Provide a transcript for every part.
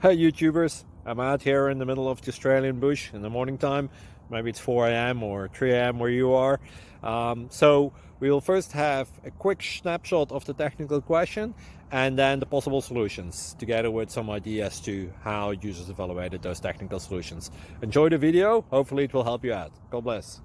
Hey YouTubers, I'm out here in the middle of the Australian bush in the morning time. Maybe it's 4 a.m. or 3 a.m. where you are. So we'll first have a quick snapshot of the technical question and then the possible solutions, together with some ideas to how users evaluated those technical solutions. Enjoy the video, hopefully it will help you out. God bless.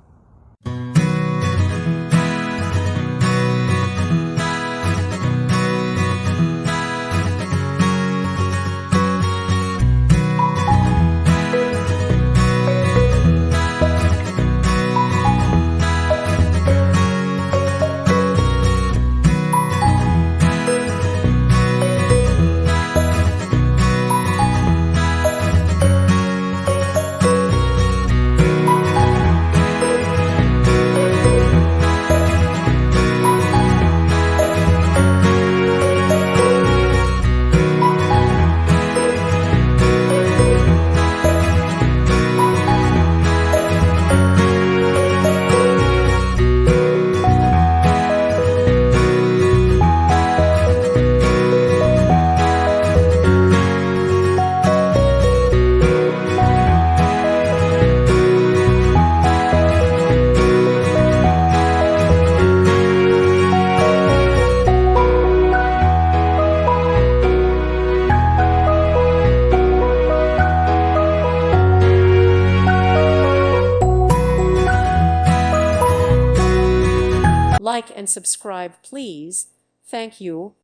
Like and subscribe, please. Thank you.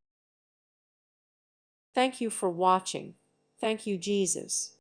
Thank you for watching. Thank you, Jesus.